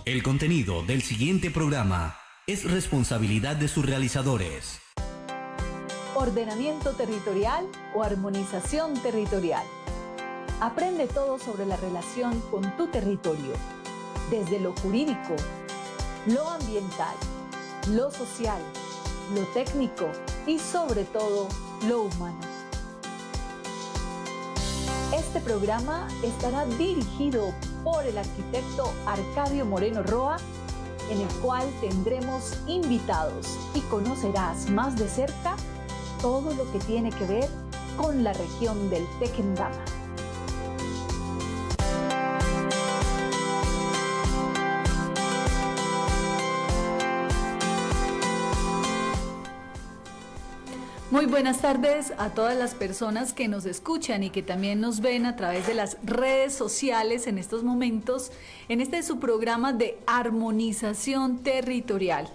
El contenido del siguiente programa es responsabilidad de sus realizadores. Ordenamiento territorial o armonización territorial. Aprende todo sobre la relación con tu territorio, desde lo jurídico, lo ambiental, lo social, lo técnico y sobre todo lo humano. Este programa estará dirigido por el arquitecto Arcadio Moreno Roa, en el cual tendremos invitados y conocerás más de cerca todo lo que tiene que ver con la región del Tequendama. Muy buenas tardes a todas las personas que nos escuchan y que también nos ven a través de las redes sociales en estos momentos, en este su programa de armonización territorial.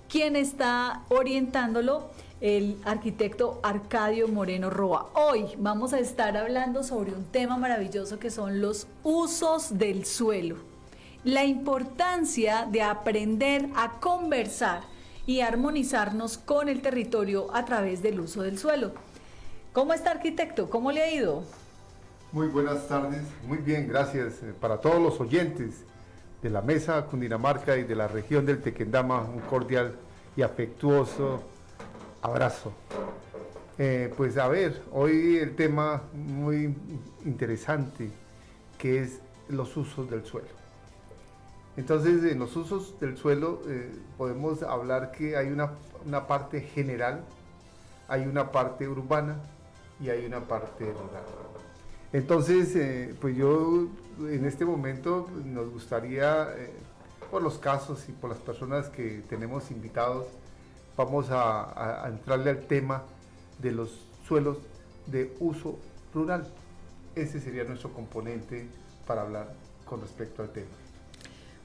¿Quién está orientándolo? El arquitecto Arcadio Moreno Roa. Hoy vamos a estar hablando sobre un tema maravilloso que son los usos del suelo. La importancia de aprender a conversar y armonizarnos con el territorio a través del uso del suelo. ¿Cómo está, arquitecto? ¿Cómo le ha ido? Muy buenas tardes, muy bien, gracias. Para todos los oyentes de la Mesa Cundinamarca y de la región del Tequendama, un cordial y afectuoso abrazo. Pues a ver, hoy el tema muy interesante, que es los usos del suelo. Entonces, en los usos del suelo podemos hablar que hay una parte general, hay una parte urbana y hay una parte rural. Entonces, pues yo en este momento nos gustaría, por los casos y por las personas que tenemos invitados, vamos a entrarle al tema de los suelos de uso rural. Ese sería nuestro componente para hablar con respecto al tema.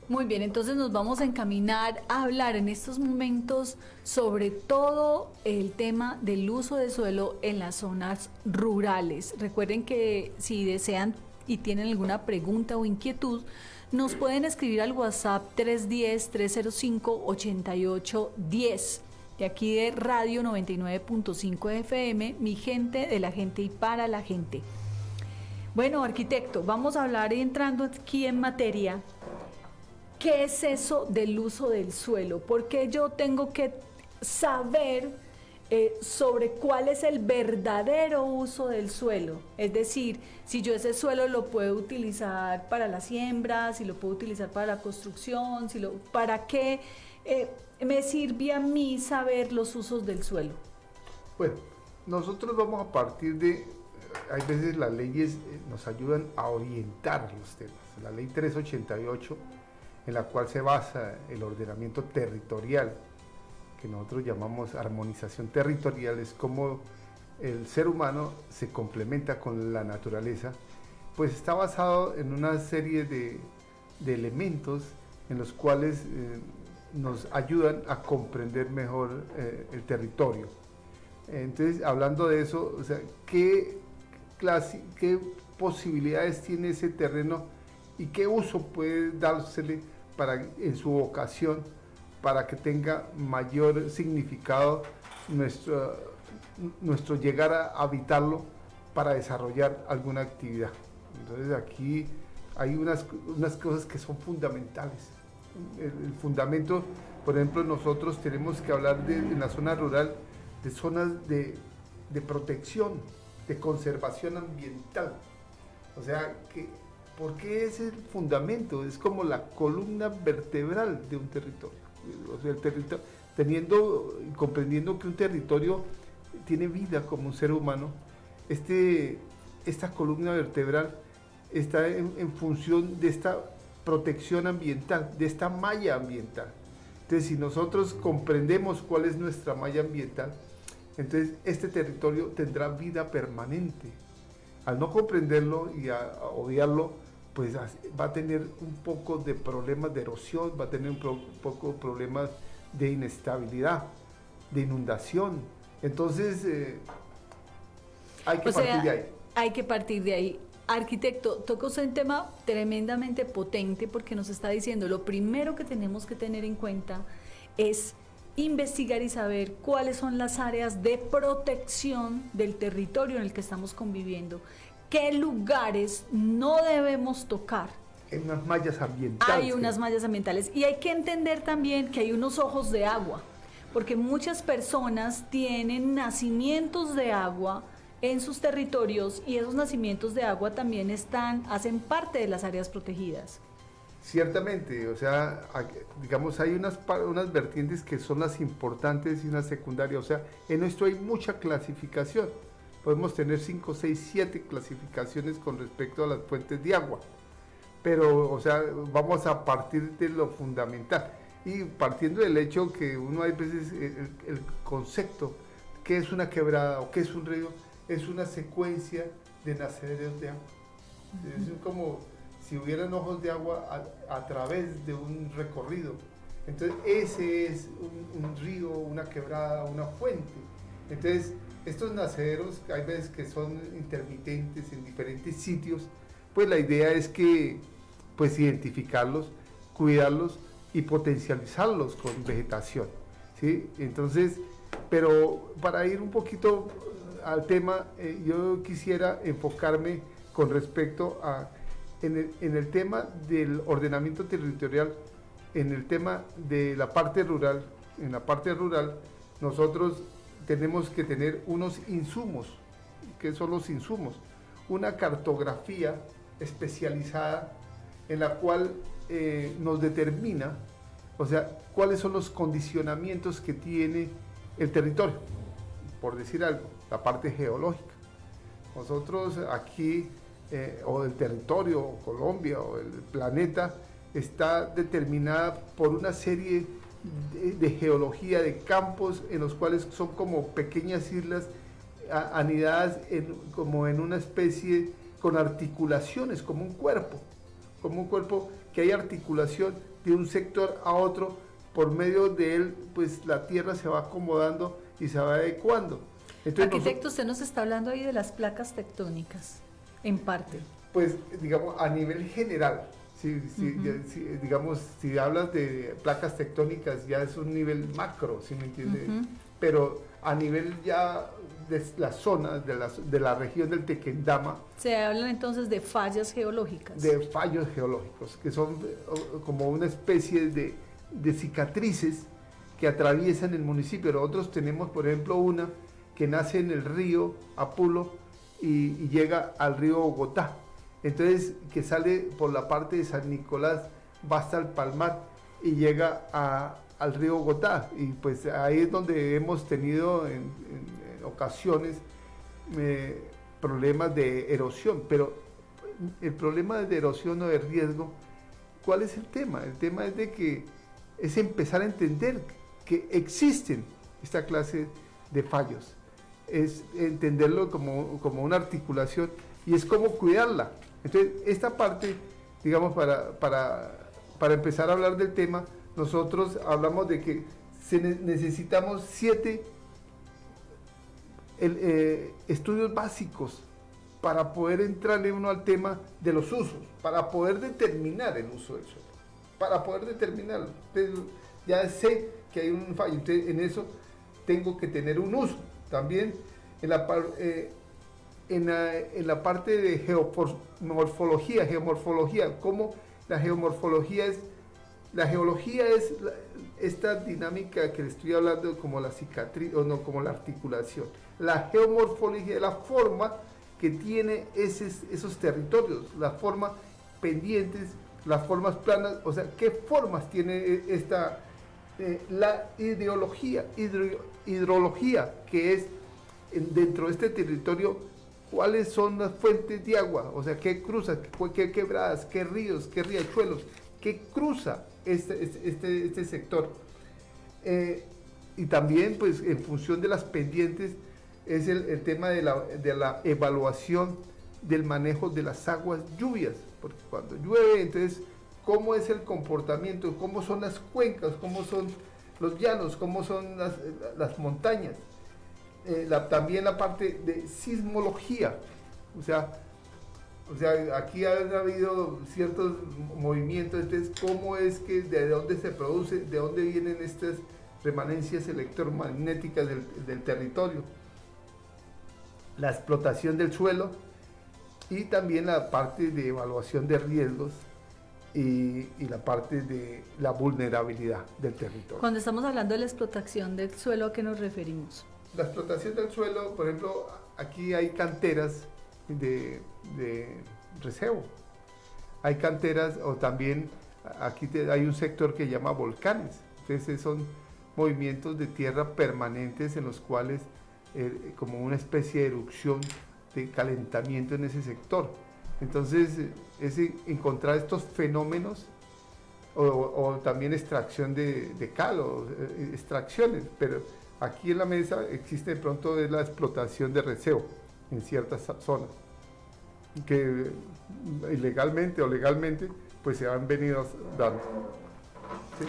Muy bien, entonces nos vamos a encaminar a hablar en estos momentos sobre todo el tema del uso de suelo en las zonas rurales. Recuerden que si desean y tienen alguna pregunta o inquietud, nos pueden escribir al WhatsApp 310-305-8810. De aquí de Radio 99.5 FM, mi gente, de la gente y para la gente. Bueno, arquitecto, vamos a hablar entrando aquí en materia. ¿Qué es eso del uso del suelo? ¿Por qué yo tengo que saber sobre cuál es el verdadero uso del suelo? Es decir, si yo ese suelo lo puedo utilizar para la siembra, si lo puedo utilizar para la construcción, ¿para qué me sirve a mí saber los usos del suelo? Bueno, nosotros vamos a partir de, hay veces las leyes nos ayudan a orientar los temas. La ley 388, en la cual se basa el ordenamiento territorial, que nosotros llamamos armonización territorial, es como el ser humano se complementa con la naturaleza, pues está basado en una serie de elementos en los cuales nos ayudan a comprender mejor el territorio. Entonces, hablando de eso, o sea, ¿qué posibilidades tiene ese terreno y qué uso puede dársele en su vocación para que tenga mayor significado nuestro llegar a habitarlo para desarrollar alguna actividad? Entonces aquí hay unas cosas que son fundamentales. El fundamento, por ejemplo, nosotros tenemos que hablar en la zona rural de zonas de protección, de conservación ambiental. O sea, ¿por qué es el fundamento? Es como la columna vertebral de un territorio. O sea, el territorio, teniendo y comprendiendo que un territorio tiene vida como un ser humano, esta columna vertebral está en función de esta protección ambiental, de esta malla ambiental. Entonces, si nosotros comprendemos cuál es nuestra malla ambiental, entonces este territorio tendrá vida permanente. Al no comprenderlo y a obviarlo, pues va a tener un poco de problemas de erosión, va a tener un poco de problemas de inestabilidad, de inundación. Entonces, hay que partir de ahí. Hay que partir de ahí. Arquitecto, toca usted un tema tremendamente potente porque nos está diciendo lo primero que tenemos que tener en cuenta es investigar y saber cuáles son las áreas de protección del territorio en el que estamos conviviendo, qué lugares no debemos tocar. Hay unas mallas ambientales. Hay unas mallas ambientales y hay que entender también que hay unos ojos de agua, porque muchas personas tienen nacimientos de agua en sus territorios y esos nacimientos de agua también hacen parte de las áreas protegidas. Ciertamente, o sea, digamos, hay unas vertientes que son las importantes y unas secundarias, o sea, en esto hay mucha clasificación, podemos tener 5, 6, 7 clasificaciones con respecto a las fuentes de agua, pero, o sea, vamos a partir de lo fundamental, y partiendo del hecho que uno hay veces, el concepto, ¿qué es una quebrada o qué es un río? Es una secuencia de nacederos de agua, es como si hubieran ojos de agua a través de un recorrido. Entonces ese es un río, una quebrada, una fuente. Entonces estos nacederos hay veces que son intermitentes en diferentes sitios, pues la idea es que pues identificarlos, cuidarlos y potencializarlos con vegetación, ¿sí? Entonces, pero para ir un poquito al tema, yo quisiera enfocarme con respecto a en el tema del ordenamiento territorial, en el tema de la parte rural. En la parte rural nosotros tenemos que tener unos insumos. ¿Qué son los insumos? Una cartografía especializada en la cual nos determina, o sea, cuáles son los condicionamientos que tiene el territorio, por decir algo, la parte geológica. Nosotros aquí o el territorio, o Colombia, o el planeta, está determinada por una serie de geología, de campos en los cuales son como pequeñas islas anidadas como en una especie con articulaciones, como un cuerpo que hay articulación de un sector a otro, por medio de él, pues la tierra se va acomodando y se va adecuando. Entonces, arquitecto, usted nos está hablando ahí de las placas tectónicas. En parte. Pues, digamos, a nivel general, digamos, si hablas de placas tectónicas ya es un nivel macro, ¿sí me entiendes? Pero a nivel ya de la zona, de la región del Tequendama. Se hablan entonces de fallas geológicas. De fallos geológicos, que son como una especie de cicatrices que atraviesan el municipio. Nosotros tenemos, por ejemplo, una que nace en el río Apulo, y llega al río Bogotá, entonces que sale por la parte de San Nicolás, va hasta el Palmar y llega al río Bogotá, y pues ahí es donde hemos tenido en ocasiones problemas de erosión, pero el problema de erosión o de riesgo, ¿cuál es el tema? El tema es de que es empezar a entender que existen esta clase de fallos, es entenderlo como una articulación y es como cuidarla. Entonces, esta parte, digamos, para empezar a hablar del tema, nosotros hablamos de que necesitamos 7 estudios básicos para poder entrarle uno al tema de los usos, para poder determinar el uso del suelo, para poder determinarlo. Entonces, ya sé que hay un fallo, entonces en eso tengo que tener un uso. También en la parte de geomorfología, como la geomorfología es esta dinámica que le estoy hablando, como la cicatriz, o no, como la articulación. La geomorfología es la forma que tiene esos territorios, las formas pendientes, las formas planas, o sea, qué formas tiene la hidrología, que es dentro de este territorio, cuáles son las fuentes de agua, o sea, qué cruza, qué quebradas, qué ríos, qué riachuelos, qué cruza este sector. Y también, pues, en función de las pendientes, es el tema de la evaluación del manejo de las aguas lluvias, porque cuando llueve, entonces, ¿cómo es el comportamiento? ¿Cómo son las cuencas? ¿Cómo son los llanos? ¿Cómo son las montañas? También la parte de sismología, o sea, O sea, aquí han habido ciertos movimientos, entonces, ¿cómo es que, de dónde se produce, de dónde vienen estas remanencias electromagnéticas del territorio? La explotación del suelo y también la parte de evaluación de riesgos y la parte de la vulnerabilidad del territorio. Cuando estamos hablando de la explotación del suelo, ¿a qué nos referimos? La explotación del suelo, por ejemplo, aquí hay canteras de recebo. Hay canteras o también aquí hay un sector que llama volcanes. Entonces son movimientos de tierra permanentes en los cuales como una especie de erupción de calentamiento en ese sector. Entonces es encontrar estos fenómenos o también extracción de cal o extracciones, pero aquí en la mesa existe de pronto la explotación de recebo en ciertas zonas que ilegalmente o legalmente pues se han venido dando. ¿Sí?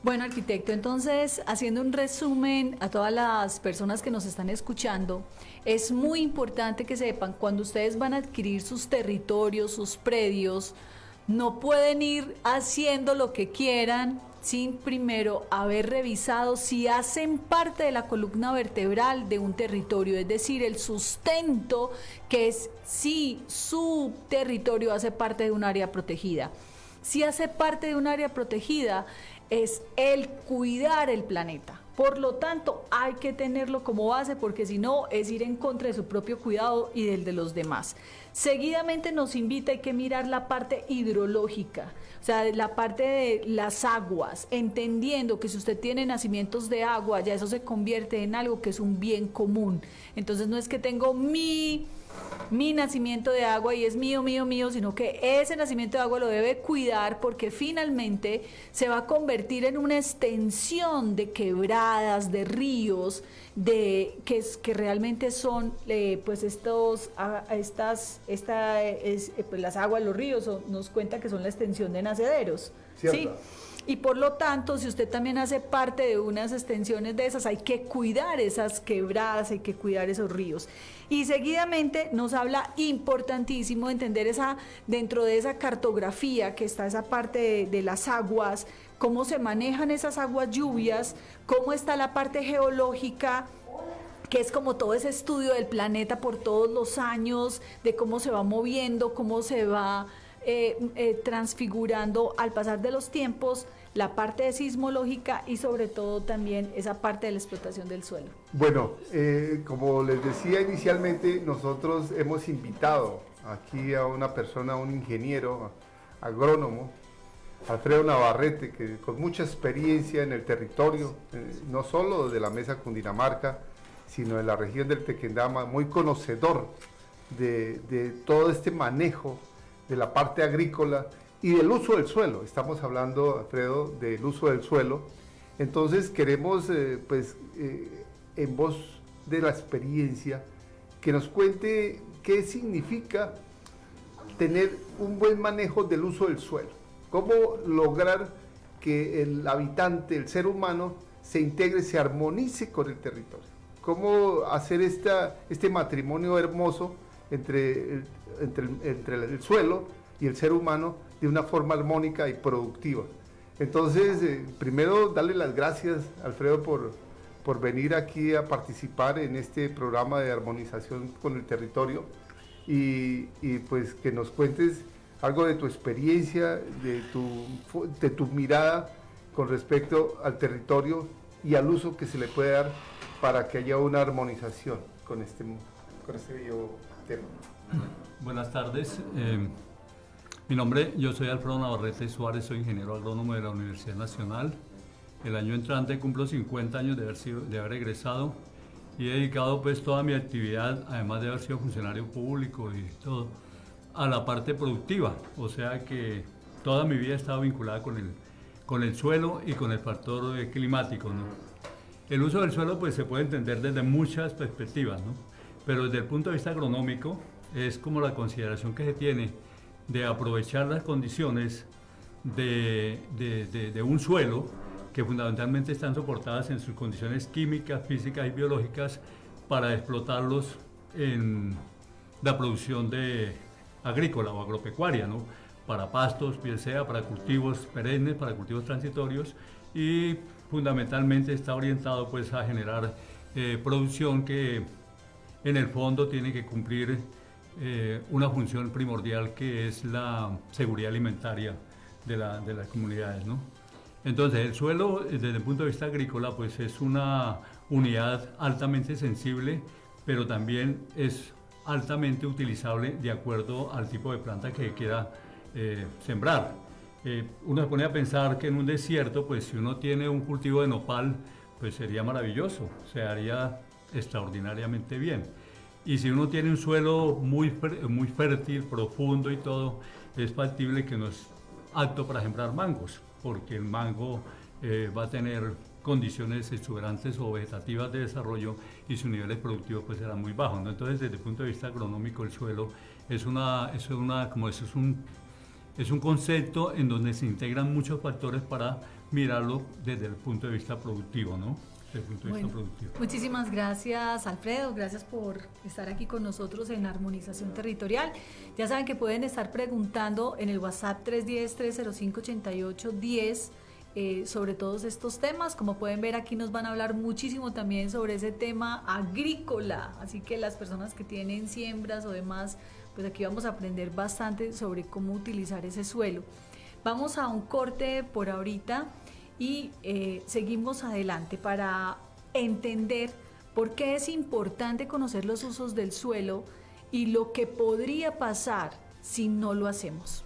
Bueno, arquitecto, entonces, haciendo un resumen a todas las personas que nos están escuchando, es muy importante que sepan, cuando ustedes van a adquirir sus territorios, sus predios, no pueden ir haciendo lo que quieran sin primero haber revisado si hacen parte de la columna vertebral de un territorio, es decir, el sustento, que es si su territorio hace parte de un área protegida. Si hace parte de un área protegida, es el cuidar el planeta. Por lo tanto, hay que tenerlo como base, porque si no, es ir en contra de su propio cuidado y del de los demás. Seguidamente nos invita, hay que mirar la parte hidrológica, o sea, la parte de las aguas, entendiendo que si usted tiene nacimientos de agua, ya eso se convierte en algo que es un bien común. Entonces no es que tengo mi nacimiento de agua y es mío, sino que ese nacimiento de agua lo debe cuidar, porque finalmente se va a convertir en una extensión de quebradas, de ríos, que realmente son pues las aguas, los ríos, nos cuenta que son la extensión de nacederos. Cierto. ¿Sí? Y por lo tanto, si usted también hace parte de unas extensiones de esas, hay que cuidar esas quebradas, hay que cuidar esos ríos. Y seguidamente nos habla importantísimo entender dentro de esa cartografía que está esa parte de las aguas, cómo se manejan esas aguas lluvias, cómo está la parte geológica, que es como todo ese estudio del planeta por todos los años, de cómo se va moviendo, cómo se va transfigurando al pasar de los tiempos, la parte de sismológica y sobre todo también esa parte de la explotación del suelo. Bueno, como les decía inicialmente, nosotros hemos invitado aquí a una persona, un ingeniero agrónomo, Alfredo Navarrete, que con mucha experiencia en el territorio, no solo de la Mesa Cundinamarca, sino de la región del Tequendama, muy conocedor de todo este manejo de la parte agrícola y del uso del suelo. Estamos hablando, Alfredo, del uso del suelo. Entonces queremos, en voz de la experiencia, que nos cuente qué significa tener un buen manejo del uso del suelo. Cómo lograr que el habitante, el ser humano, se integre, se armonice con el territorio. Cómo hacer este matrimonio hermoso entre el suelo y el ser humano de una forma armónica y productiva. Entonces, primero darle las gracias, Alfredo, por venir aquí a participar en este programa de armonización con el territorio y pues que nos cuentes algo de tu experiencia, de tu mirada con respecto al territorio y al uso que se le puede dar para que haya una armonización con este bello tema. Buenas tardes. Yo soy Alfredo Navarrete Suárez, soy ingeniero agrónomo de la Universidad Nacional. El año entrante cumplo 50 años de haber egresado y he dedicado pues toda mi actividad, además de haber sido funcionario público y todo, a la parte productiva. O sea que toda mi vida he estado vinculada con el suelo y con el factor climático, ¿no? El uso del suelo pues se puede entender desde muchas perspectivas, ¿no? Pero desde el punto de vista agronómico es como la consideración que se tiene de aprovechar las condiciones de un suelo que fundamentalmente están soportadas en sus condiciones químicas, físicas y biológicas para explotarlos en la producción de agrícola o agropecuaria, ¿no? Para pastos, bien sea para cultivos perennes, para cultivos transitorios, y fundamentalmente está orientado pues a generar producción que en el fondo tiene que cumplir una función primordial, que es la seguridad alimentaria de las comunidades, ¿no? Entonces el suelo desde el punto de vista agrícola pues es una unidad altamente sensible, pero también es altamente utilizable de acuerdo al tipo de planta que quiera sembrar. Uno se pone a pensar que en un desierto, pues si uno tiene un cultivo de nopal, pues sería maravilloso, se haría extraordinariamente bien. Y si uno tiene un suelo muy fértil, profundo y todo, es factible que no es apto para sembrar mangos, porque el mango va a tener condiciones exuberantes o vegetativas de desarrollo y sus niveles productivos pues serán muy bajos, ¿no? Entonces, desde el punto de vista agronómico, el suelo es un concepto en donde se integran muchos factores para mirarlo desde el punto de vista productivo, ¿no? Desde el punto de vista productivo. Muchísimas gracias, Alfredo, gracias por estar aquí con nosotros en Armonización Territorial. Ya saben que pueden estar preguntando en el WhatsApp 310-305-8810 sobre todos estos temas. Como pueden ver, aquí nos van a hablar muchísimo también sobre ese tema agrícola, así que las personas que tienen siembras o demás, pues aquí vamos a aprender bastante sobre cómo utilizar ese suelo. Vamos a un corte por ahorita y seguimos adelante para entender por qué es importante conocer los usos del suelo y lo que podría pasar si no lo hacemos.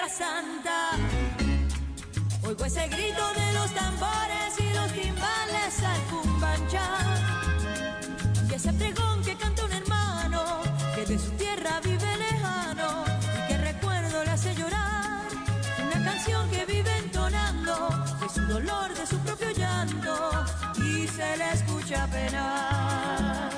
Santa, oigo ese grito de los tambores y los timbales al cumbanchá, y ese pregón que canta un hermano que de su tierra vive lejano y que recuerdo le hace llorar, una canción que vive entonando de su dolor, de su propio llanto, y se le escucha penar.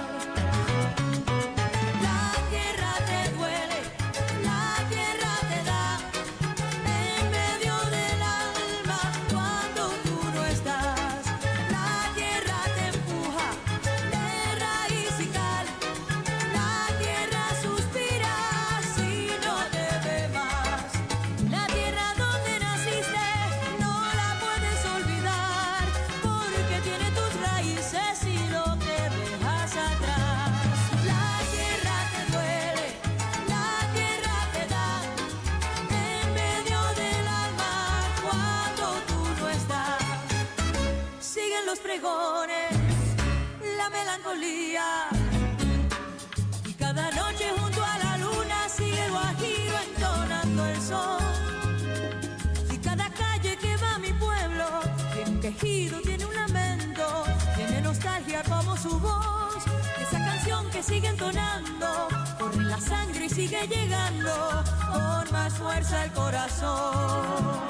La melancolía, y cada noche junto a la luna sigue el guajiro entonando el sol, y cada calle que va a mi pueblo tiene un quejido, tiene un lamento, tiene nostalgia como su voz, esa canción que sigue entonando, corre en la sangre y sigue llegando con más fuerza al corazón.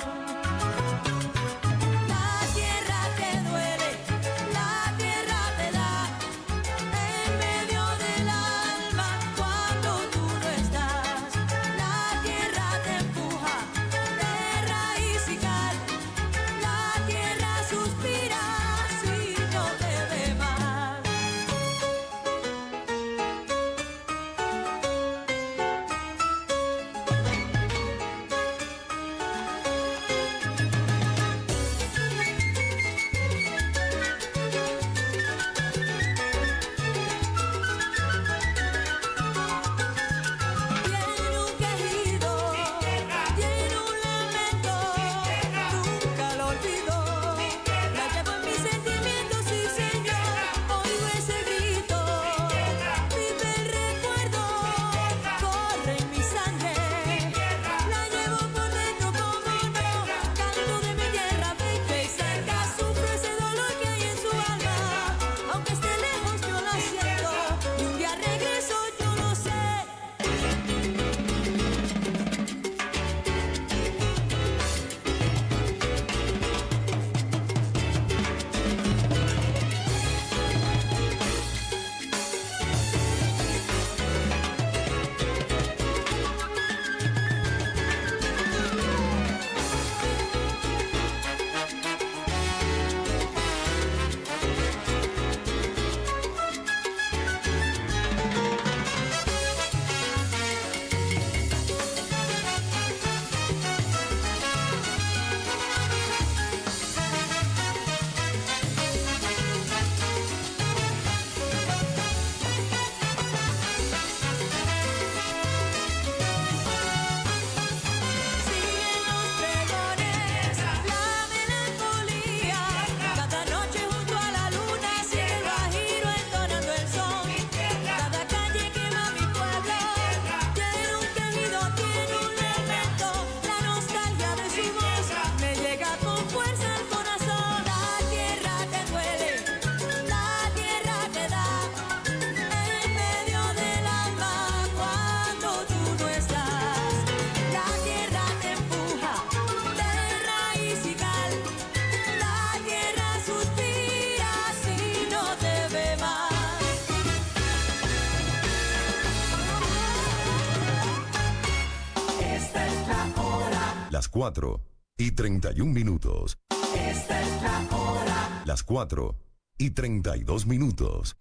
Las 4:31. Esta es la hora. Las 4:32.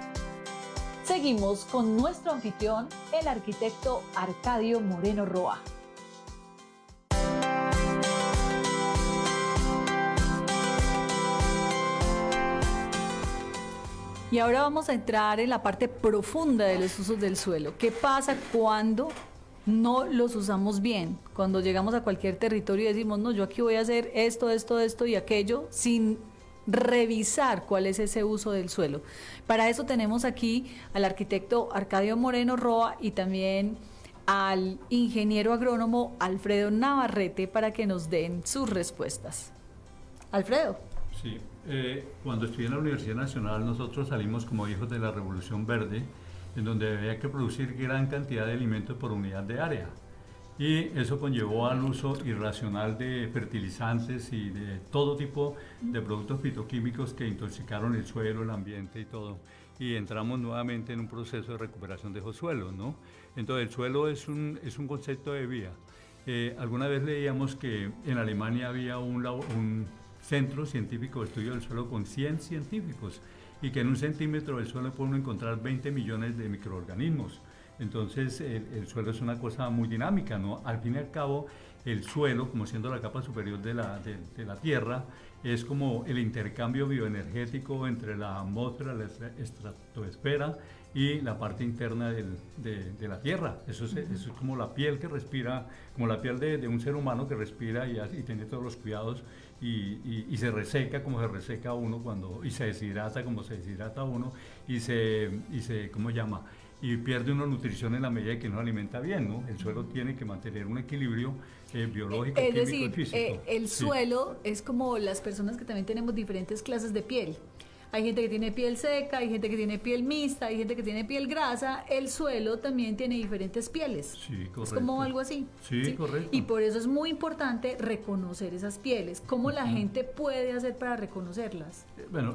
Seguimos con nuestro anfitrión, el arquitecto Arcadio Moreno Roa. Y ahora vamos a entrar en la parte profunda de los usos del suelo. ¿Qué pasa cuando no los usamos bien? Cuando llegamos a cualquier territorio y decimos, no, yo aquí voy a hacer esto, esto, esto y aquello, sin revisar cuál es ese uso del suelo. Para eso tenemos aquí al arquitecto Arcadio Moreno Roa y también al ingeniero agrónomo Alfredo Navarrete para que nos den sus respuestas. Alfredo. Sí, cuando estudié en la Universidad Nacional nosotros salimos como hijos de la Revolución Verde, en donde había que producir gran cantidad de alimentos por unidad de área. Y eso conllevó al uso irracional de fertilizantes y de todo tipo de productos fitoquímicos que intoxicaron el suelo, el ambiente y todo. Y entramos nuevamente en un proceso de recuperación de esos suelos, ¿no? Entonces el suelo es un concepto de vida. Alguna vez leíamos que en Alemania había un centro científico de estudio del suelo con 100 científicos y que en 1 centímetro del suelo puede uno encontrar 20 millones de microorganismos. Entonces el suelo es una cosa muy dinámica, ¿no? Al fin y al cabo, el suelo, como siendo la capa superior de la Tierra, es como el intercambio bioenergético entre la atmósfera, la estratosfera y la parte interna de la Tierra. Eso es como la piel que respira, como la piel de un ser humano que respira y tiene todos los cuidados y se reseca como se reseca uno y se deshidrata como se deshidrata uno y ¿cómo llama? Y pierde una nutrición en la medida que no alimenta bien, ¿no? El suelo tiene que mantener un equilibrio biológico, es químico decir, y físico. El suelo es como las personas que también tenemos diferentes clases de piel. Hay gente que tiene piel seca, hay gente que tiene piel mixta, hay gente que tiene piel grasa. El suelo también tiene diferentes pieles. Sí, correcto. Es como algo así. Sí, correcto. Y por eso es muy importante reconocer esas pieles. ¿Cómo la gente puede hacer para reconocerlas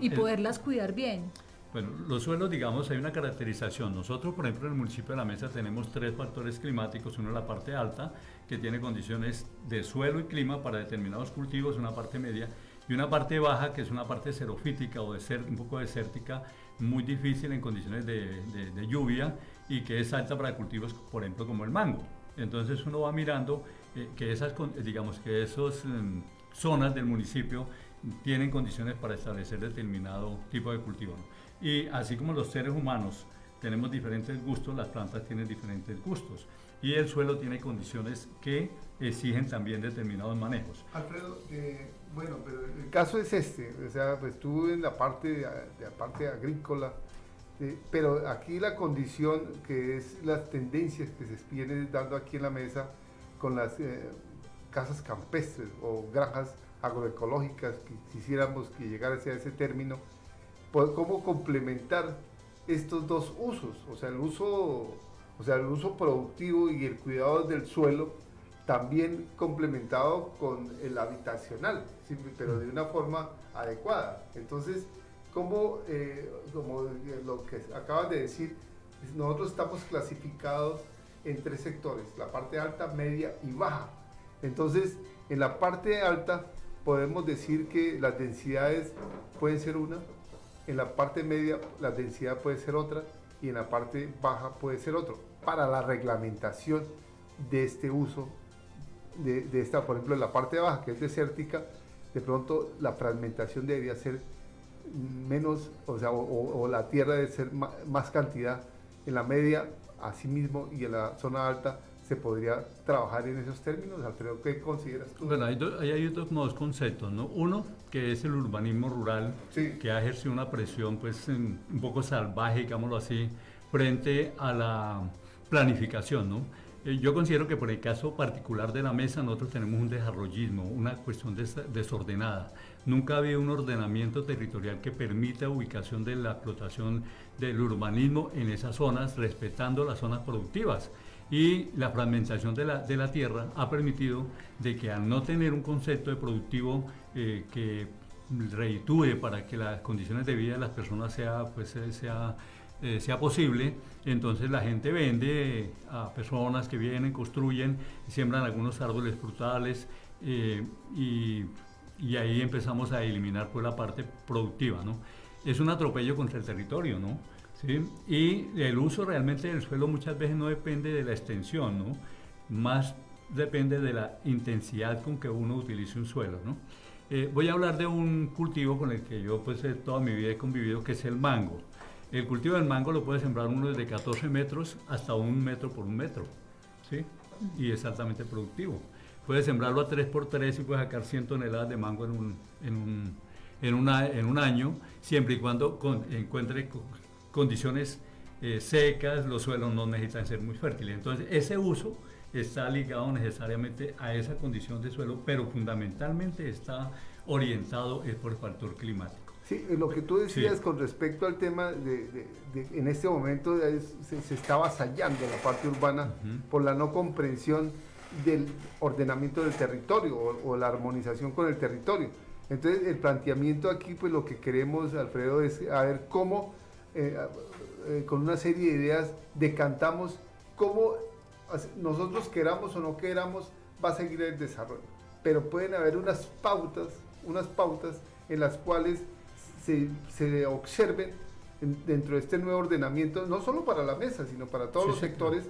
y poderlas cuidar bien? Bueno, los suelos, digamos, hay una caracterización. Nosotros, por ejemplo, en el municipio de La Mesa tenemos 3 factores climáticos. Uno es la parte alta, que tiene condiciones de suelo y clima para determinados cultivos, una parte media, y una parte baja, que es una parte xerofítica o un poco desértica, muy difícil en condiciones de lluvia y que es alta para cultivos, por ejemplo, como el mango. Entonces uno va mirando que esas zonas del municipio tienen condiciones para establecer determinado tipo de cultivo, ¿no? Y así como los seres humanos tenemos diferentes gustos, las plantas tienen diferentes gustos. Y el suelo tiene condiciones que exigen también determinados manejos. Alfredo, bueno, pero el caso es o sea, pues tú en la parte agrícola, pero aquí la condición que es las tendencias que se vienen dando aquí en la mesa con las casas campestres o granjas agroecológicas, que quisiéramos que llegara a ese término, pues, cómo complementar estos dos usos, o sea, el uso productivo y el cuidado del suelo, también complementado con el habitacional, ¿sí? Pero de una forma adecuada. Entonces, como lo que acabas de decir, nosotros estamos clasificados en 3 sectores, la parte alta, media y baja. Entonces, en la parte alta podemos decir que las densidades pueden ser una, en la parte media la densidad puede ser otra y en la parte baja puede ser otro, para la reglamentación de este uso de esta, por ejemplo, en la parte baja, que es desértica, de pronto la fragmentación debería ser menos, o sea, o la tierra debe ser más cantidad. En la media, asimismo, y en la zona alta, se podría trabajar en esos términos. Alfredo, ¿qué consideras tú? Bueno, hay dos conceptos, ¿no? Uno, que es el urbanismo rural, sí, que ha ejercido una presión pues un poco salvaje, digámoslo así, frente a la planificación, ¿no? Yo considero que por el caso particular de La Mesa nosotros tenemos un desarrollismo, una cuestión desordenada. Nunca ha habido un ordenamiento territorial que permita ubicación de la explotación del urbanismo en esas zonas, respetando las zonas productivas. Y la fragmentación de la tierra ha permitido de que al no tener un concepto de productivo que reditúe para que las condiciones de vida de las personas sea posible, entonces la gente vende a personas que vienen, construyen, siembran algunos árboles frutales y ahí empezamos a eliminar pues, la parte productiva, ¿no? Es un atropello contra el territorio, ¿no? ¿Sí? Y el uso realmente del suelo muchas veces no depende de la extensión, ¿no? Más depende de la intensidad con que uno utilice un suelo, ¿no? Voy a hablar de un cultivo con el que yo pues toda mi vida he convivido, que es el mango. El cultivo del mango lo puede sembrar uno desde 14 metros hasta 1 metro por 1 metro, ¿sí? Y es altamente productivo. Puede sembrarlo a 3x3 y puede sacar 100 toneladas de mango en un año, siempre y cuando encuentre condiciones secas, los suelos no necesitan ser muy fértiles. Entonces, ese uso está ligado necesariamente a esa condición de suelo, pero fundamentalmente está orientado por el factor climático. Sí, lo que tú decías sí. Con respecto al tema en este momento se está avasallando la parte urbana por la no comprensión del ordenamiento del territorio o la armonización con el territorio. Entonces el planteamiento aquí, pues lo que queremos, Alfredo, es a ver cómo con una serie de ideas decantamos cómo nosotros queramos o no queramos va a seguir el desarrollo, pero pueden haber unas pautas en las cuales se observen dentro de este nuevo ordenamiento, no solo para la mesa, sino para todos los sectores,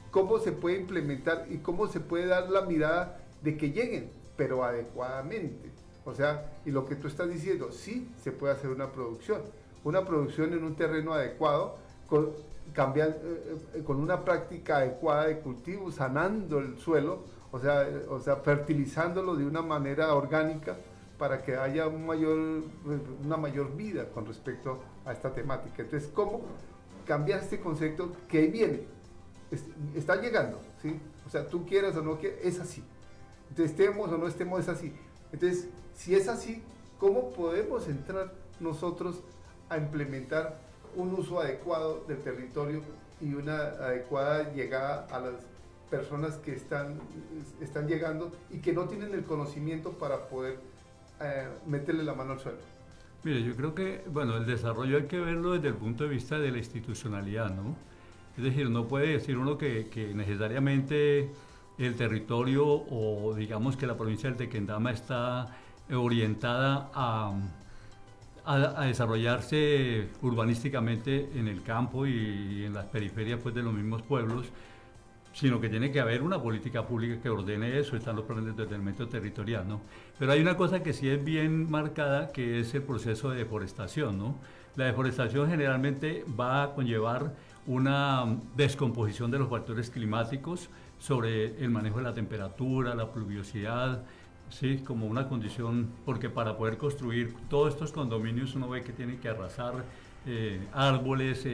cómo se puede implementar y cómo se puede dar la mirada de que lleguen, pero adecuadamente. O sea, y lo que tú estás diciendo, sí se puede hacer una producción en un terreno adecuado, con una práctica adecuada de cultivo, sanando el suelo, o sea, fertilizándolo de una manera orgánica, para que haya una mayor vida con respecto a esta temática. Entonces, ¿cómo cambiar este concepto que ahí viene? Está llegando, ¿sí? O sea, tú quieras o no quieras, es así. Entonces, estemos o no estemos, es así. Entonces, si es así, ¿cómo podemos entrar nosotros a implementar un uso adecuado del territorio y una adecuada llegada a las personas que están llegando y que no tienen el conocimiento para poder meterle la mano al suelo? Mire, yo creo que, bueno, el desarrollo hay que verlo desde el punto de vista de la institucionalidad, ¿no? Es decir, no puede decir uno que necesariamente el territorio o digamos que la provincia del Tequendama está orientada a desarrollarse urbanísticamente en el campo y en las periferias pues, de los mismos pueblos, sino que tiene que haber una política pública que ordene eso, están los planes de ordenamiento territorial, ¿no? Pero hay una cosa que sí es bien marcada, que es el proceso de deforestación, ¿no? La deforestación generalmente va a conllevar una descomposición de los factores climáticos sobre el manejo de la temperatura, la pluviosidad, sí, como una condición, porque para poder construir todos estos condominios uno ve que tiene que arrasar árboles,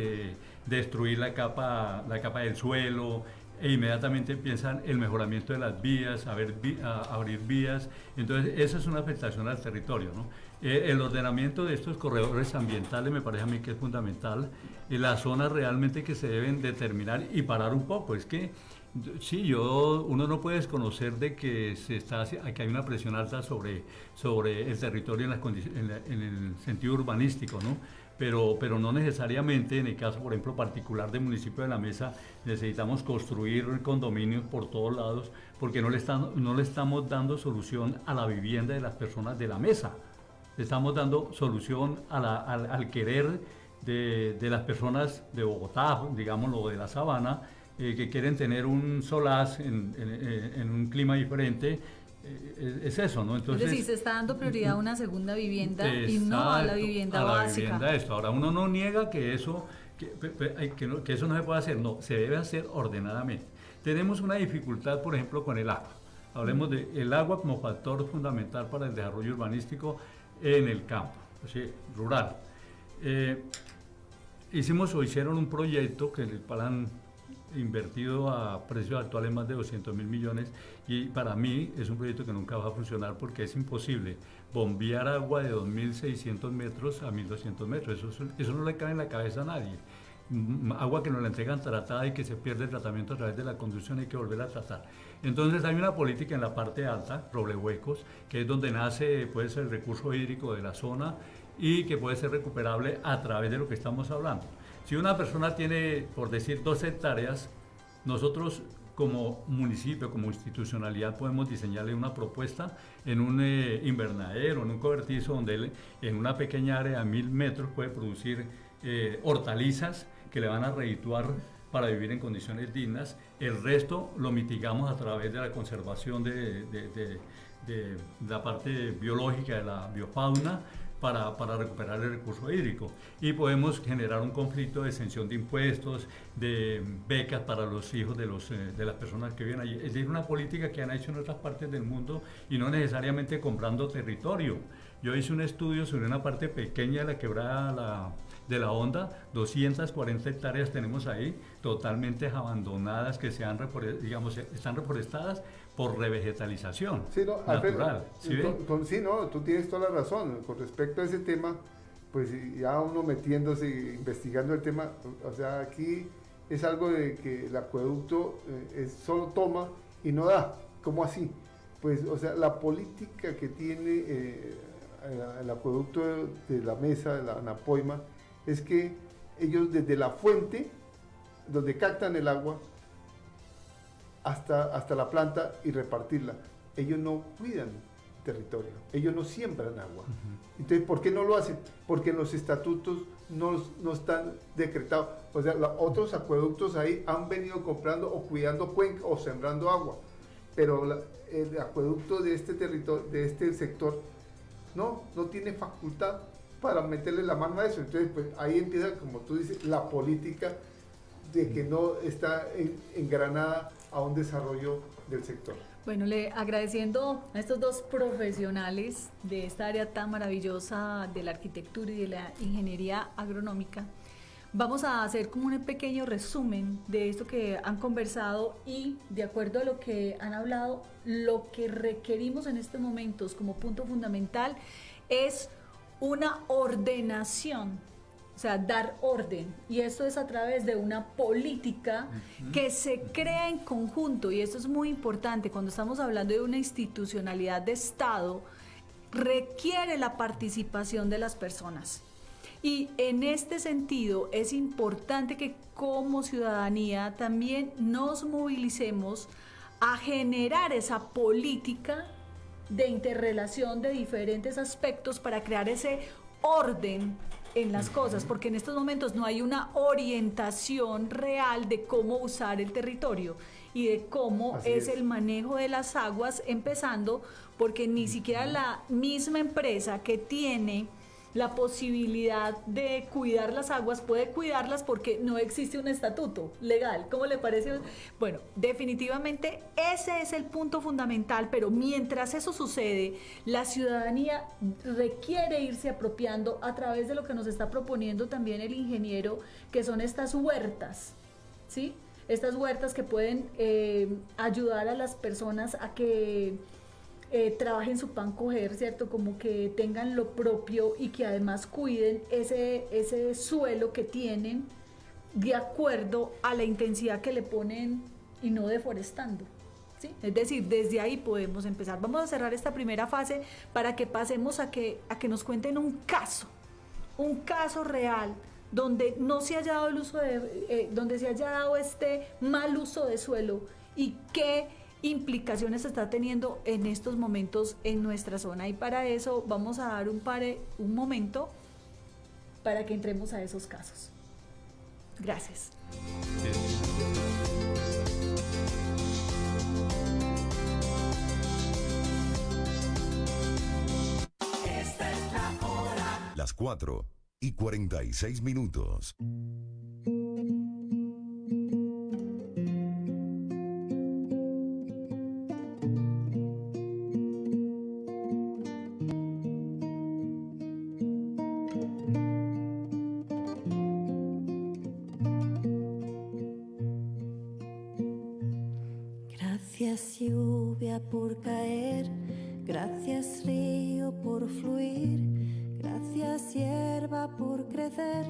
destruir la capa del suelo, e inmediatamente piensan el mejoramiento de las vías, abrir vías. Entonces esa es una afectación al territorio, ¿no? El ordenamiento de estos corredores ambientales me parece a mí que es fundamental, las zonas realmente que se deben determinar y parar un poco. Es que sí, uno no puede desconocer de que que hay una presión alta sobre el territorio en el sentido urbanístico, ¿no? Pero no necesariamente, en el caso, por ejemplo, particular del municipio de La Mesa, necesitamos construir condominios por todos lados, porque no le estamos dando solución a la vivienda de las personas de La Mesa. Le estamos dando solución al querer de las personas de Bogotá, digámoslo, de la Sabana, que quieren tener un solaz en un clima diferente. Es eso, ¿no? Entonces, es decir, se está dando prioridad a una segunda vivienda y no a la vivienda básica. Ahora, uno no niega que eso no se puede hacer, no, se debe hacer ordenadamente. Tenemos una dificultad, por ejemplo, con el agua. Hablemos del agua como factor fundamental para el desarrollo urbanístico en el campo, rural. Hicieron un proyecto que el plan invertido a precios actuales más de 200.000 millones, y para mí es un proyecto que nunca va a funcionar porque es imposible bombear agua de 2.600 metros a 1.200 metros. Eso no le cae en la cabeza a nadie. Agua que nos la entregan tratada y que se pierde el tratamiento a través de la conducción, hay que volver a tratar. Entonces hay una política en la parte alta, Roblehuecos, que es donde nace, puede ser el recurso hídrico de la zona y que puede ser recuperable a través de lo que estamos hablando. Si una persona tiene, por decir, 2 hectáreas, nosotros como municipio, como institucionalidad, podemos diseñarle una propuesta en un invernadero, en un cobertizo, donde él en una pequeña área de 1000 metros puede producir hortalizas que le van a redituar para vivir en condiciones dignas. El resto lo mitigamos a través de la conservación de la parte biológica de la biofauna, para recuperar el recurso hídrico, y podemos generar un conflicto de exención de impuestos, de becas para los hijos de las personas que viven allí. Es decir, una política que han hecho en otras partes del mundo y no necesariamente comprando territorio. Yo hice un estudio sobre una parte pequeña de la quebrada de la Honda, 240 hectáreas tenemos ahí, totalmente abandonadas, que están reforestadas por revegetalización natural. ¿Sí, no, tú tienes toda la razón. Con respecto a ese tema, pues ya uno metiéndose, investigando el tema, o sea, aquí es algo de que el acueducto solo toma y no da. ¿Cómo así? Pues, o sea, la política que tiene el acueducto de la Mesa, de la Anapoima, es que ellos desde la fuente, donde captan el agua, hasta la planta y repartirla, ellos no cuidan territorio, ellos no siembran agua. Entonces, ¿por qué no lo hacen? Porque en los estatutos no están decretados. O sea, otros acueductos ahí han venido comprando o cuidando cuenca o sembrando agua, pero el acueducto de este territorio, de este sector, no tiene facultad para meterle la mano a eso. Entonces, pues ahí empieza, como tú dices, la política de que no está engranada a un desarrollo del sector. Bueno, le agradeciendo a estos dos profesionales de esta área tan maravillosa de la arquitectura y de la ingeniería agronómica, vamos a hacer como un pequeño resumen de esto que han conversado y, de acuerdo a lo que han hablado, lo que requerimos en estos momentos como punto fundamental es una ordenación, o sea, dar orden, y esto es a través de una política que se crea en conjunto, y esto es muy importante cuando estamos hablando de una institucionalidad de Estado, requiere la participación de las personas. Y en este sentido es importante que como ciudadanía también nos movilicemos a generar esa política de interrelación de diferentes aspectos para crear ese orden en las cosas, porque en estos momentos no hay una orientación real de cómo usar el territorio y de cómo es el manejo de las aguas, empezando porque ni siquiera la misma empresa que tiene la posibilidad de cuidar las aguas puede cuidarlas porque no existe un estatuto legal. ¿Cómo le parece? Bueno, definitivamente ese es el punto fundamental, pero mientras eso sucede, la ciudadanía requiere irse apropiando a través de lo que nos está proponiendo también el ingeniero, que son estas huertas, ¿sí? Estas huertas que pueden ayudar a las personas a que trabajen su pan coger, ¿cierto? Como que tengan lo propio y que además cuiden ese suelo que tienen de acuerdo a la intensidad que le ponen y no deforestando, ¿sí? Es decir, desde ahí podemos empezar. Vamos a cerrar esta primera fase para que pasemos a que nos cuenten un caso real donde no se haya dado el uso donde se haya dado este mal uso de suelo y qué implicaciones está teniendo en estos momentos en nuestra zona, y para eso vamos a dar un momento para que entremos a esos casos. Gracias. Esta es la hora. Las 4:46. Gracias lluvia por caer, gracias río por fluir, gracias hierba por crecer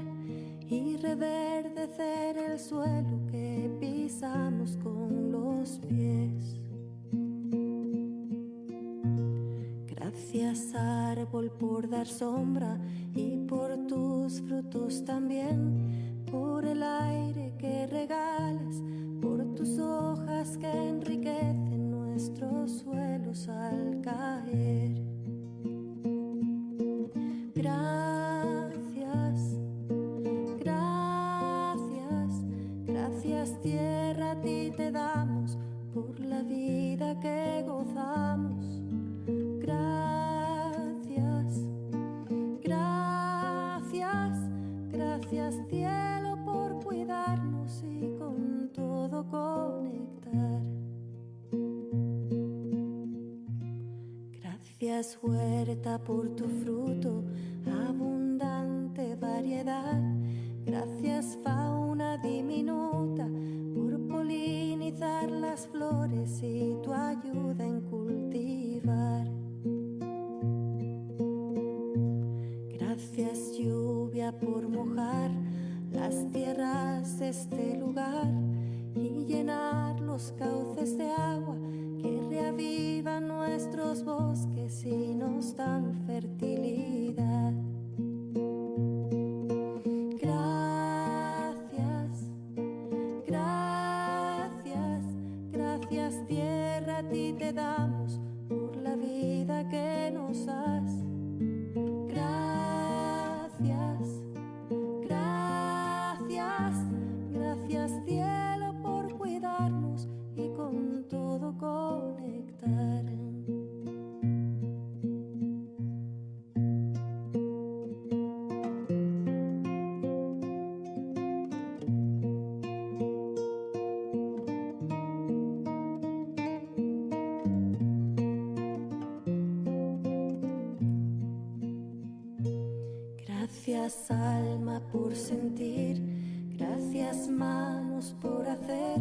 y reverdecer el suelo que pisamos con los pies. Gracias árbol por dar sombra y por tus frutos también, por el aire que regalas, por tus hojas que Gracias tierra, a ti te damos por la vida que gozamos. Gracias, gracias, gracias cielo por cuidarnos y con todo conectar. Gracias huerta por tu fruto, abundante variedad. Gracias fauna diminuta por polinizar las flores y tu ayuda en cultivar. Gracias lluvia por mojar las tierras de este lugar y llenar los cauces de agua que reavivan nuestros bosques y nos dan fertilidad. Gracias, gracias, gracias tierra, a ti te damos por la vida que nos das. Gracias, gracias, gracias cielo por cuidarnos y con todo conectar. Gracias alma por sentir, gracias manos por hacer,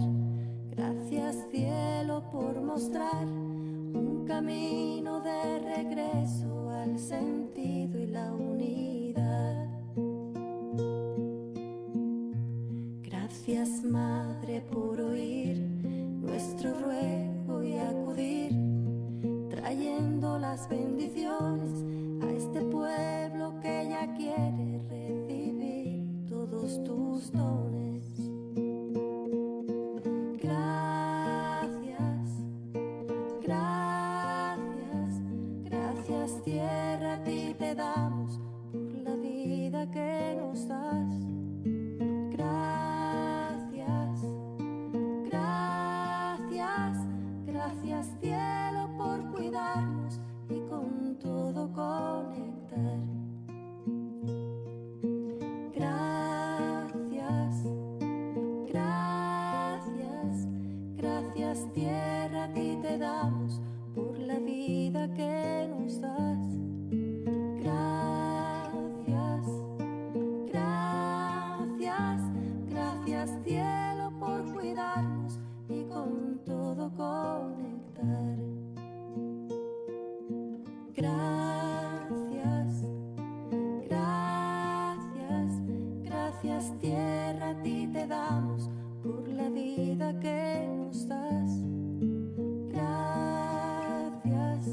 gracias cielo por mostrar un camino de regreso al sentido y la unidad. Gracias madre por oír nuestro ruego y acudir, trayendo las bendiciones a este pueblo que ya quiere recibir todos tus dones. Gracias, gracias, gracias tierra, a ti te damos por la vida que nos das. Gracias, gracias, gracias cielo por cuidarnos y con todo conectar. Gracias, gracias, gracias tierra, a ti te damos por la vida que nos das. Gracias, gracias, gracias cielo por cuidarnos y con todo conectar. Gracias, gracias, gracias tierra, a ti te damos por la vida que nos das. Gracias,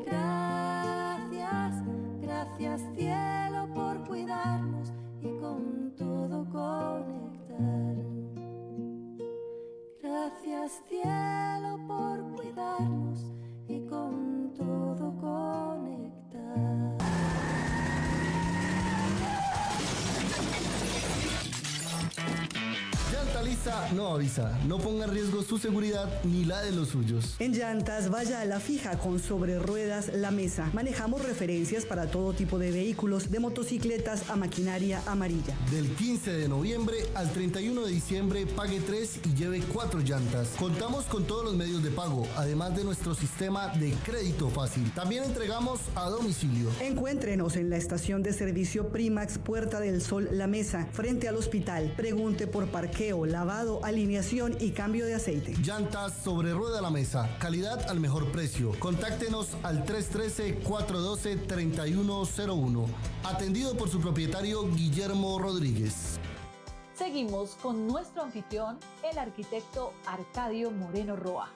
gracias, gracias cielo por cuidarnos y con todo conectar. Gracias cielo por cuidarnos y con todo conectar. Llanta Lisa no avisa, no ponga en riesgo su seguridad ni la de los suyos. En Llantas, vaya a la fija con sobre ruedas La Mesa. Manejamos referencias para todo tipo de vehículos, de motocicletas a maquinaria amarilla. Del 15 de noviembre al 31 de diciembre, pague 3 y lleve 4 llantas. Contamos con todos los medios de pago, además de nuestro sistema de crédito fácil. También entregamos a domicilio. Encuéntrenos en la estación de servicio Primax Puerta del Sol La Mesa, frente al hospital. Pregunte por parqueo, lavado, alineación y cambio de aceite. Llantas sobre rueda La Mesa, calidad al mejor precio. Contáctenos al 313-412-3101. Atendido por su propietario Guillermo Rodríguez. Seguimos con nuestro anfitrión, el arquitecto Arcadio Moreno Roa.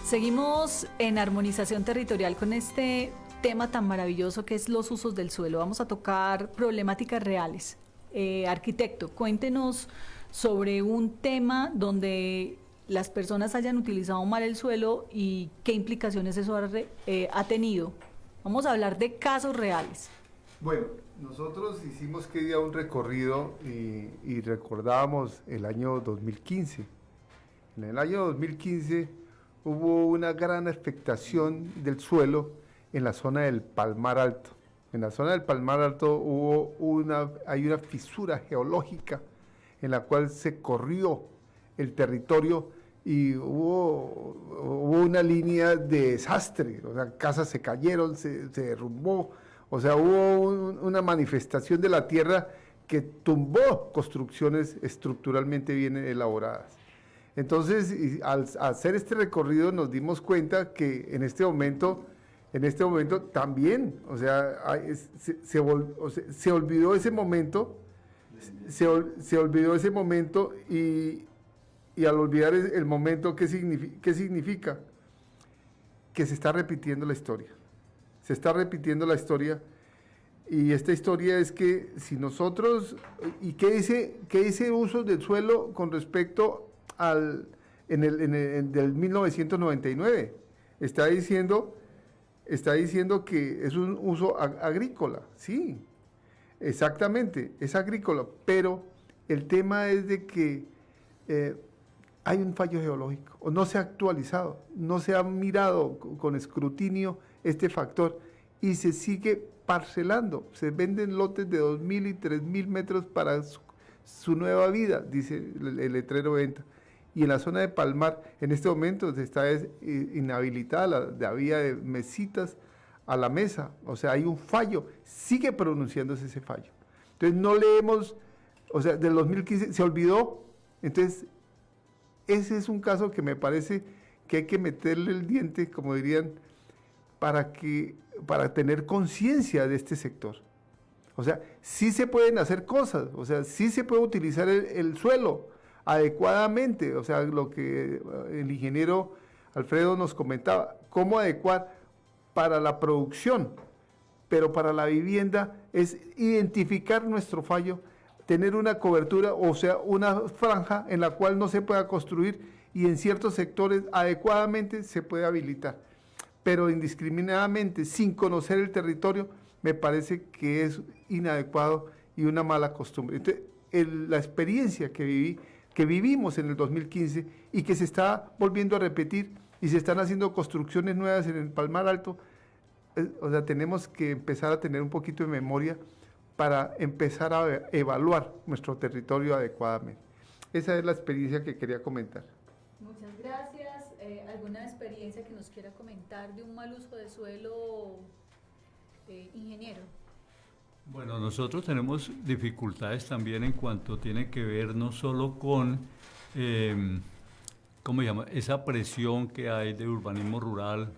Seguimos en armonización territorial con este tema tan maravilloso que es los usos del suelo. Vamos a tocar problemáticas reales. Arquitecto, cuéntenos sobre un tema donde las personas hayan utilizado mal el suelo y qué implicaciones eso ha tenido Vamos a hablar de casos reales. Bueno, nosotros hicimos que día un recorrido y recordábamos el año 2015. En el año 2015 hubo una gran afectación del suelo en la zona del Palmar Alto. En la zona del Palmar Alto hay una fisura geológica en la cual se corrió el territorio y hubo una línea de desastre, o sea, casas se cayeron, se derrumbó, o sea, hubo una manifestación de la tierra que tumbó construcciones estructuralmente bien elaboradas. Entonces, al hacer este recorrido nos dimos cuenta que en este momento también, o sea, se olvidó ese momento, se olvidó ese momento y al olvidar el momento, ¿qué significa? Que se está repitiendo la historia. Se está repitiendo la historia y esta historia es que si nosotros, ¿y qué dice uso del suelo con respecto del 1999? Está diciendo que es un uso agrícola, sí, exactamente, es agrícola, pero el tema es de que hay un fallo geológico, o no se ha actualizado, no se ha mirado con escrutinio este factor y se sigue parcelando, se venden lotes de 2.000 y 3.000 metros para su nueva vida, dice el letrero de venta. Y en la zona de Palmar, en este momento se está inhabilitada la vía de Mesitas a la Mesa, o sea, hay un fallo, sigue pronunciándose ese fallo. Entonces no leemos, o sea, del 2015 se olvidó, entonces ese es un caso que me parece que hay que meterle el diente, como dirían, para tener conciencia de este sector. O sea, sí se pueden hacer cosas, o sea, sí se puede utilizar el suelo adecuadamente, o sea, lo que el ingeniero Alfredo nos comentaba, cómo adecuar para la producción, pero para la vivienda es identificar nuestro fallo, tener una cobertura, o sea, una franja en la cual no se pueda construir y en ciertos sectores adecuadamente se puede habilitar, pero indiscriminadamente, sin conocer el territorio, me parece que es inadecuado y una mala costumbre. Entonces, la experiencia que vivimos en el 2015 y que se está volviendo a repetir y se están haciendo construcciones nuevas en el Palmar Alto, o sea, tenemos que empezar a tener un poquito de memoria para empezar a evaluar nuestro territorio adecuadamente. Esa es la experiencia que quería comentar. Muchas gracias. ¿Alguna experiencia que nos quiera comentar de un mal uso de suelo, ingeniero? Bueno, nosotros tenemos dificultades también en cuanto tiene que ver no solo con, ¿cómo se llama?, esa presión que hay de urbanismo rural,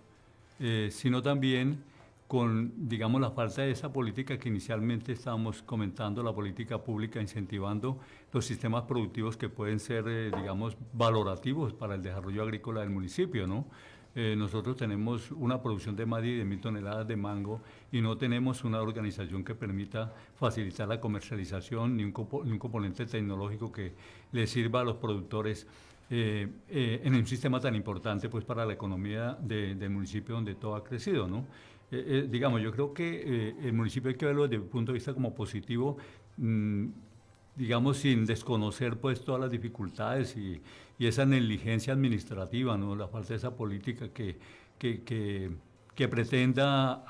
sino también con, digamos, la falta de esa política que inicialmente estábamos comentando, la política pública incentivando los sistemas productivos que pueden ser, digamos, valorativos para el desarrollo agrícola del municipio, ¿no? Nosotros tenemos una producción de más de 10.000 toneladas de mango y no tenemos una organización que permita facilitar la comercialización ni un componente tecnológico que le sirva a los productores en un sistema tan importante pues para la economía del municipio donde todo ha crecido, ¿no? Digamos, yo creo que el municipio hay que verlo desde un punto de vista como positivo, digamos, sin desconocer pues todas las dificultades y esa negligencia administrativa, ¿no? La falta de esa política que pretenda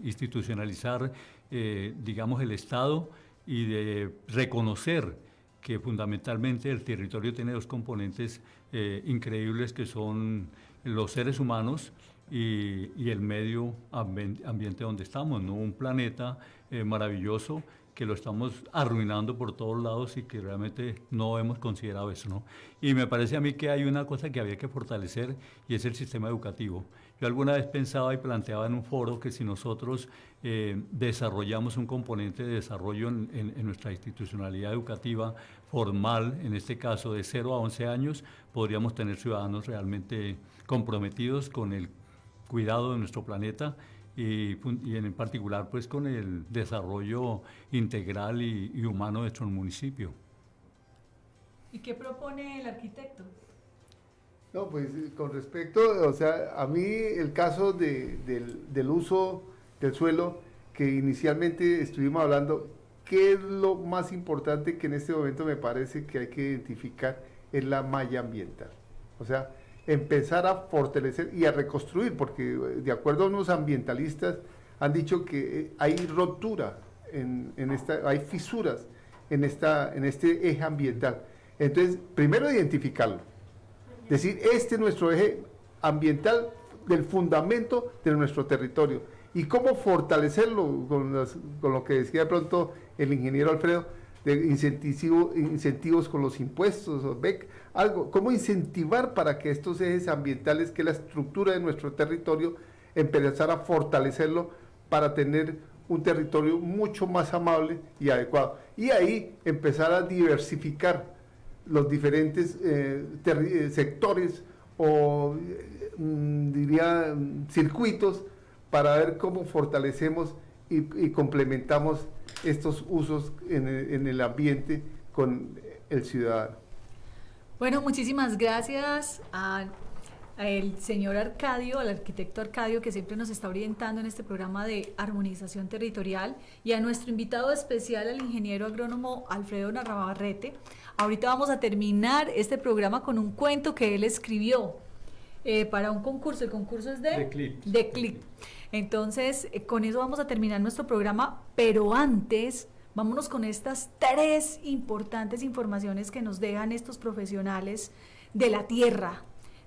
institucionalizar, digamos, el Estado y de reconocer que fundamentalmente el territorio tiene dos componentes increíbles que son los seres humanos y el medio ambiente donde estamos, ¿no? Un planeta maravilloso que lo estamos arruinando por todos lados y que realmente no hemos considerado eso, ¿no? Y me parece a mí que hay una cosa que había que fortalecer y es el sistema educativo. Yo alguna vez pensaba y planteaba en un foro que si nosotros desarrollamos un componente de desarrollo en nuestra institucionalidad educativa formal, en este caso de 0 a 11 años, podríamos tener ciudadanos realmente comprometidos con el cuidado de nuestro planeta y en particular pues con el desarrollo integral y humano de nuestro municipio. ¿Y qué propone el arquitecto? No, pues con respecto, o sea, a mí el caso del uso del suelo, que inicialmente estuvimos hablando, ¿qué es lo más importante que en este momento me parece que hay que identificar? Es la malla ambiental. O sea, empezar a fortalecer y a reconstruir, porque de acuerdo a unos ambientalistas han dicho que hay rotura, hay fisuras en este eje ambiental. Entonces, primero identificarlo, decir, este es nuestro eje ambiental del fundamento de nuestro territorio. ¿Y cómo fortalecerlo? Con lo que decía de pronto el ingeniero Alfredo, de incentivos con los impuestos, o BEC, algo, cómo incentivar para que estos ejes ambientales, que es la estructura de nuestro territorio, empezar a fortalecerlo para tener un territorio mucho más amable y adecuado. Y ahí empezar a diversificar los diferentes sectores o diría circuitos para ver cómo fortalecemos y complementamos estos usos en el ambiente con el ciudadano. Bueno, muchísimas gracias al señor Arcadio, al arquitecto Arcadio, que siempre nos está orientando en este programa de armonización territorial, y a nuestro invitado especial, al ingeniero agrónomo Alfredo Navarrete. Ahorita vamos a terminar este programa con un cuento que él escribió para un concurso. El concurso es de CLIP. Entonces, con eso vamos a terminar nuestro programa, pero antes, vámonos con estas 3 importantes informaciones que nos dejan estos profesionales de la Tierra,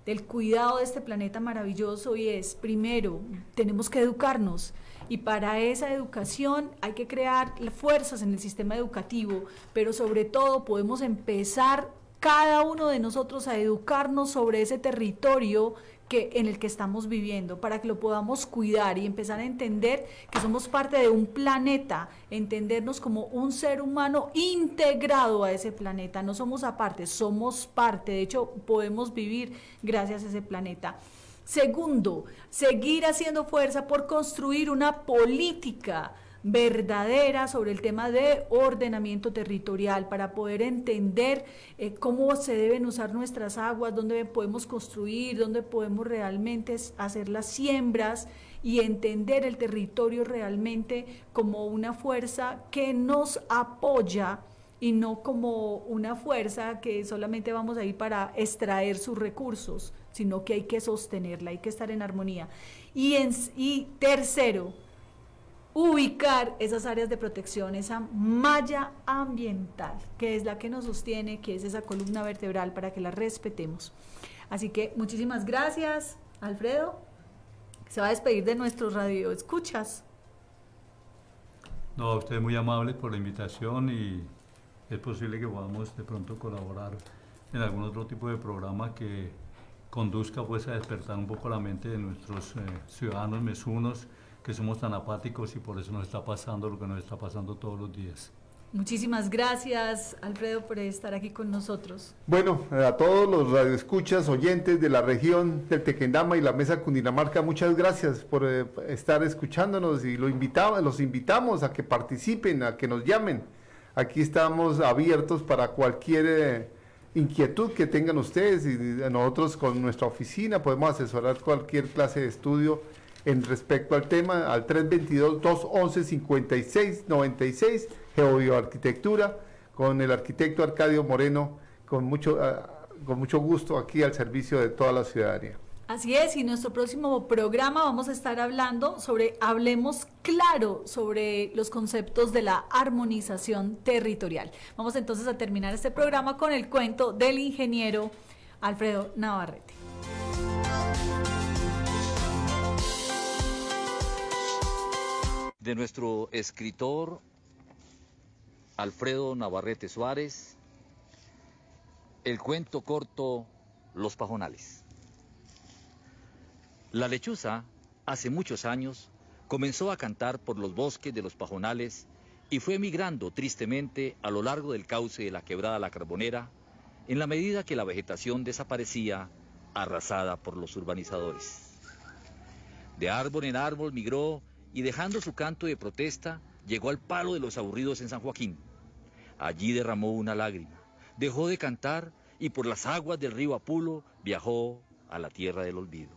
del cuidado de este planeta maravilloso, y es, primero, tenemos que educarnos, y para esa educación hay que crear fuerzas en el sistema educativo, pero sobre todo podemos empezar cada uno de nosotros a educarnos sobre ese territorio en el que estamos viviendo, para que lo podamos cuidar y empezar a entender que somos parte de un planeta, entendernos como un ser humano integrado a ese planeta, no somos aparte, somos parte, de hecho podemos vivir gracias a ese planeta. Segundo, seguir haciendo fuerza por construir una política verdadera sobre el tema de ordenamiento territorial, para poder entender cómo se deben usar nuestras aguas, dónde podemos construir, dónde podemos realmente hacer las siembras, y entender el territorio realmente como una fuerza que nos apoya y no como una fuerza que solamente vamos a ir para extraer sus recursos, sino que hay que sostenerla, hay que estar en armonía. Y tercero, ubicar esas áreas de protección, esa malla ambiental, que es la que nos sostiene, que es esa columna vertebral, para que la respetemos. Así que muchísimas gracias, Alfredo. Se va a despedir de nuestros radioescuchas. No, usted es muy amable por la invitación, y es posible que podamos de pronto colaborar en algún otro tipo de programa que conduzca pues a despertar un poco la mente de nuestros ciudadanos mesunos, que somos tan apáticos, y por eso nos está pasando lo que nos está pasando todos los días. Muchísimas gracias, Alfredo, por estar aquí con nosotros. Bueno, a todos los radioescuchas, oyentes de la región del Tequendama y la Mesa Cundinamarca, muchas gracias por estar escuchándonos, y los invitamos a que participen, a que nos llamen. Aquí estamos abiertos para cualquier inquietud que tengan ustedes, y nosotros con nuestra oficina podemos asesorar cualquier clase de estudio en respecto al tema, al 322-211-5696, Geobioarquitectura, con el arquitecto Arcadio Moreno, con mucho gusto aquí al servicio de toda la ciudadanía. Así es, y en nuestro próximo programa vamos a estar hablemos claro sobre los conceptos de la armonización territorial. Vamos entonces a terminar este programa con el cuento del ingeniero Alfredo Navarrete. De nuestro escritor Alfredo Navarrete Suárez, el cuento corto Los Pajonales. La lechuza, hace muchos años, comenzó a cantar por los bosques de los pajonales y fue migrando tristemente a lo largo del cauce de la quebrada La Carbonera, en la medida que la vegetación desaparecía, arrasada por los urbanizadores. De árbol en árbol migró, y dejando su canto de protesta, llegó al palo de los aburridos en San Joaquín. Allí derramó una lágrima, dejó de cantar, y por las aguas del río Apulo viajó a la tierra del olvido.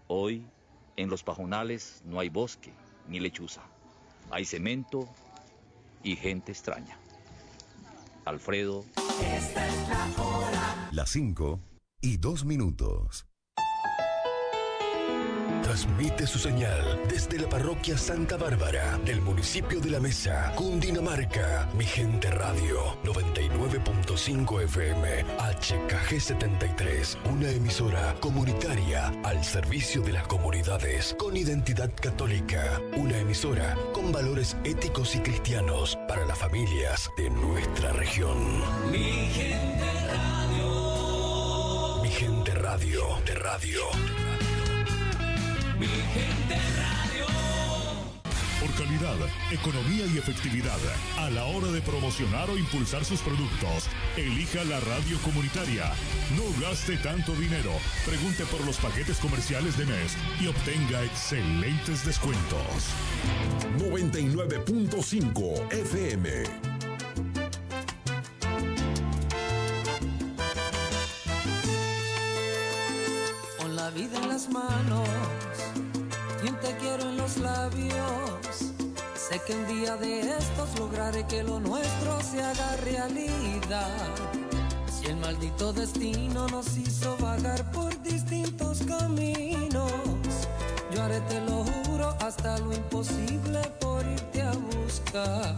Hoy, En los pajonales no hay bosque ni lechuza. Hay cemento y gente extraña. Alfredo. Esta es la hora. Las 5:02. Transmite su señal desde la parroquia Santa Bárbara del municipio de La Mesa, Cundinamarca. Mi Gente Radio 99.5 FM HKG 73, una emisora comunitaria al servicio de las comunidades con identidad católica, una emisora con valores éticos y cristianos para las familias de nuestra región. Mi Gente Radio. Mi Gente Radio. De radio. Mi Gente Radio. Por calidad, economía y efectividad a la hora de promocionar o impulsar sus productos, elija la radio comunitaria. No gaste tanto dinero. Pregunte por los paquetes comerciales de mes y obtenga excelentes descuentos. 99.5 FM. Con la vida en las manos y un te quiero en los labios, sé que un día de estos lograré que lo nuestro se haga realidad. Si el maldito destino nos hizo vagar por distintos caminos, yo haré, te lo juro, hasta lo imposible por irte a buscar.